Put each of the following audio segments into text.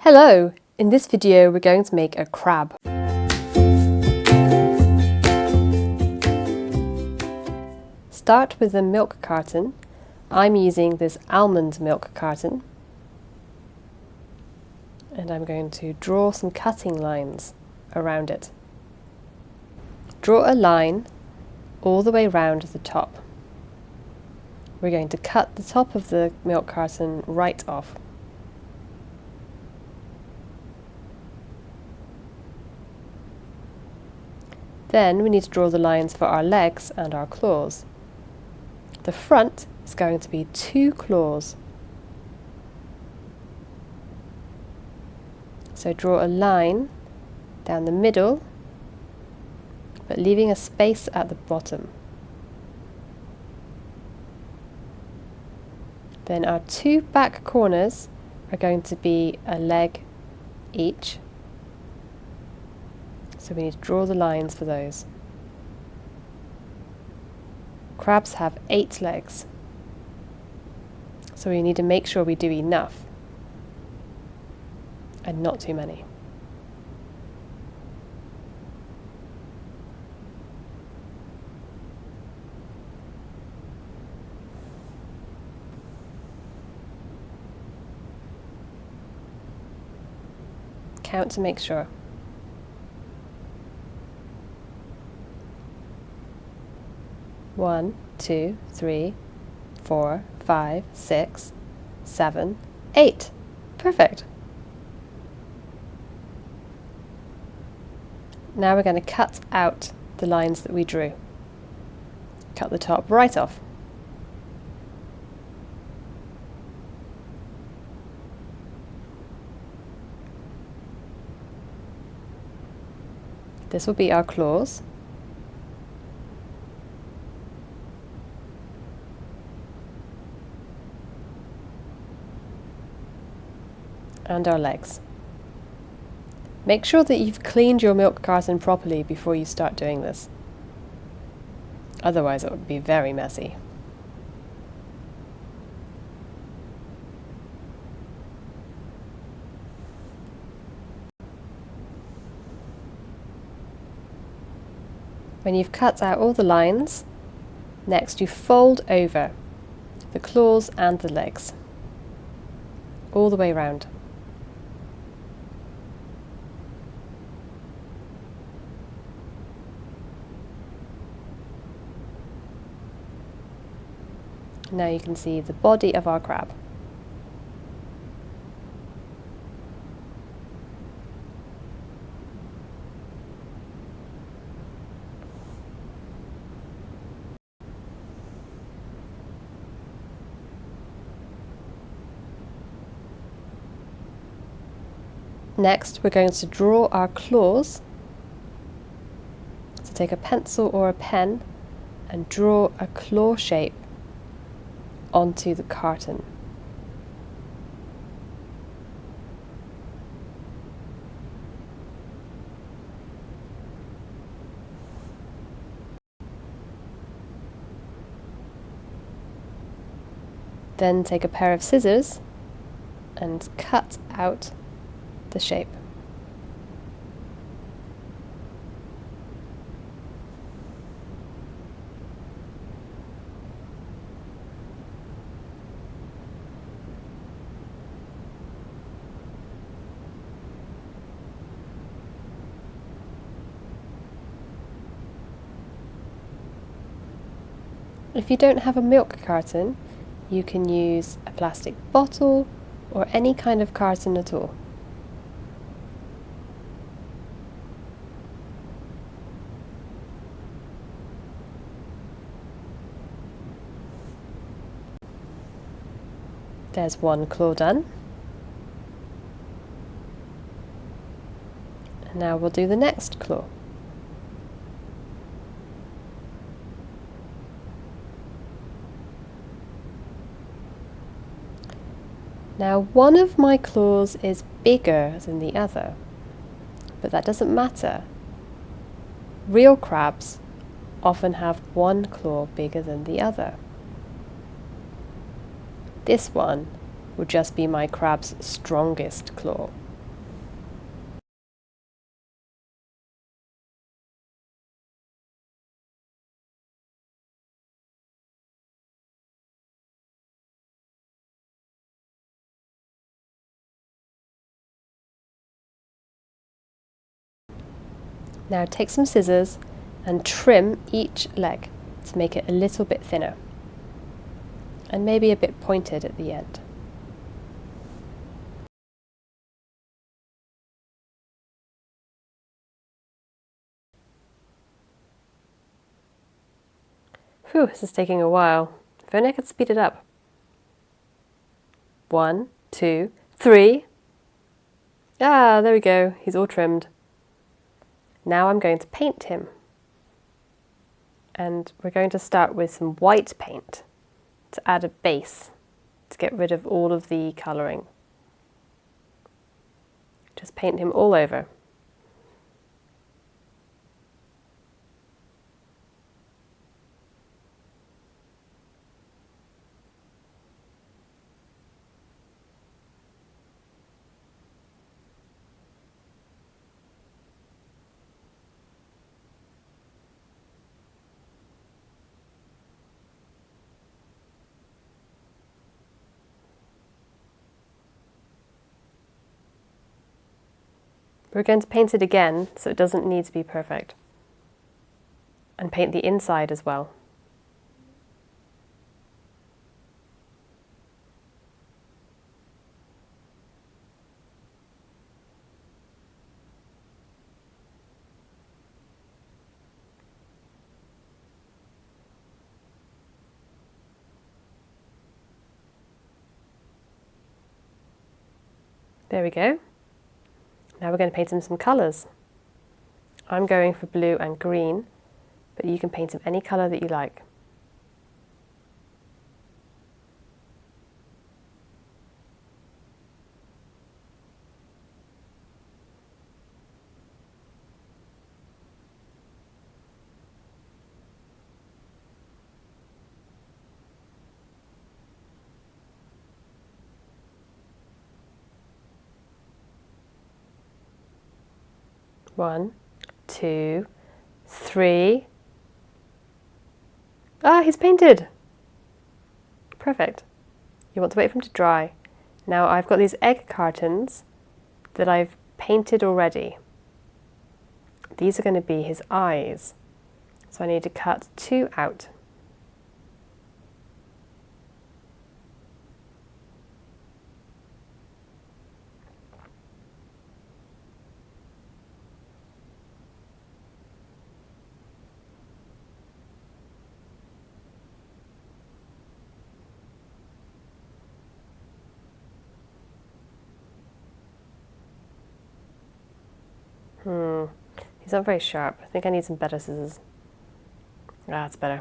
Hello! In this video we're going to make a crab. Start with a milk carton. I'm using this almond milk carton. And I'm going to draw some cutting lines around it. Draw a line all the way round the top. We're going to cut the top of the milk carton right off. Then we need to draw the lines for our legs and our claws. The front is going to be 2 claws. So draw a line down the middle, but leaving a space at the bottom. Then our 2 back corners are going to be a leg each. So we need to draw the lines for those. Crabs have 8 legs, so we need to make sure we do enough and not too many. Count to make sure. One, 2, 3, 4, 5, 6, 7, 8. Perfect. Now we're going to cut out the lines that we drew. Cut the top right off. This will be our claws. And our legs. Make sure that you've cleaned your milk carton properly before you start doing this. Otherwise it would be very messy. When you've cut out all the lines, next you fold over the claws and the legs, all the way round. Now you can see the body of our crab. Next, we're going to draw our claws. So take a pencil or a pen and draw a claw shape onto the carton. Then take a pair of scissors and cut out the shape. If you don't have a milk carton, you can use a plastic bottle or any kind of carton at all. There's one claw done. And now we'll do the next claw. Now one of my claws is bigger than the other, but that doesn't matter. Real crabs often have one claw bigger than the other. This one would just be my crab's strongest claw. Now take some scissors and trim each leg to make it a little bit thinner and maybe a bit pointed at the end. Phew, this is taking a while. If only I could speed it up. 1, 2, 3. Ah, there we go. He's all trimmed. Now I'm going to paint him. And we're going to start with some white paint to add a base to get rid of all of the colouring. Just paint him all over. We're going to paint it again, so it doesn't need to be perfect. And paint the inside as well. There we go. Now we're going to paint him some colours. I'm going for blue and green, but you can paint him any colour that you like. One, 2, 3. Ah, he's painted! Perfect. You want to wait for him to dry. Now I've got these egg cartons that I've painted already. These are going to be his eyes. So I need to cut 2 out. He's not very sharp. I think I need some better scissors. Ah, that's better.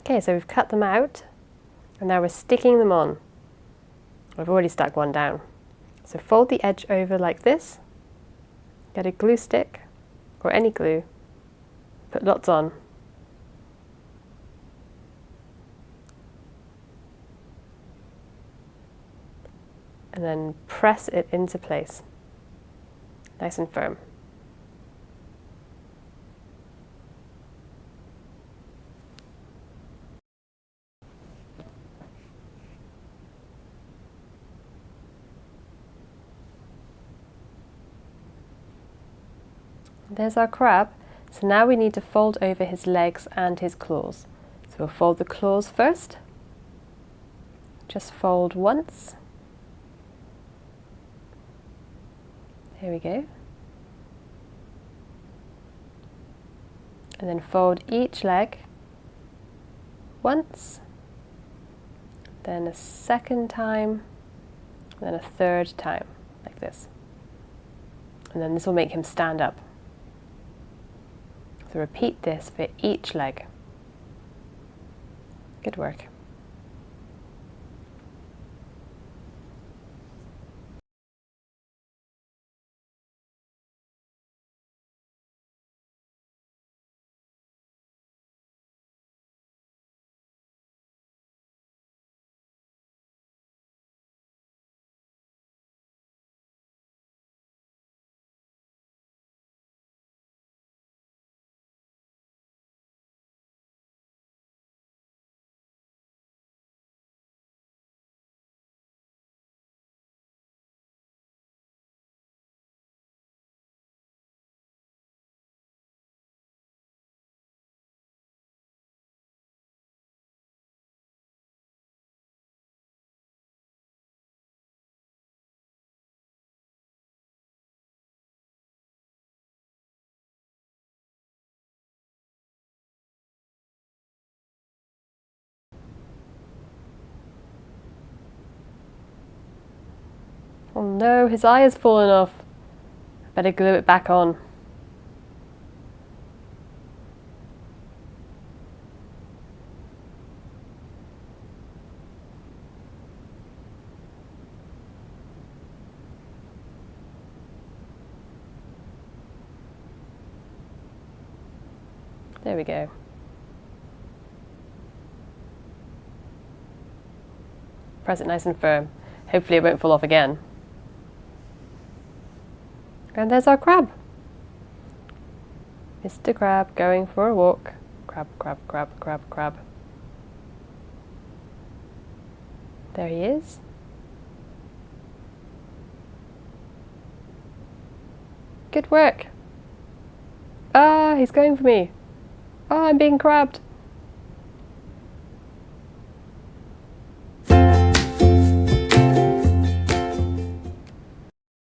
Okay, so we've cut them out, and now we're sticking them on. I've already stuck one down. So fold the edge over like this, get a glue stick, or any glue, put lots on. And then press it into place, nice and firm. There's our crab. So now we need to fold over his legs and his claws. So we'll fold the claws first. Just fold once. There we go. And then fold each leg once, then a second time, then a third time, like this. And then this will make him stand up. So repeat this for each leg. Good work. Oh no, his eye has fallen off. I better glue it back on. There we go. Press it nice and firm. Hopefully it won't fall off again. And there's our crab. Mr. Crab going for a walk. Crab, crab, crab, crab, crab. There he is. Good work. Ah, he's going for me. Ah, I'm being crabbed.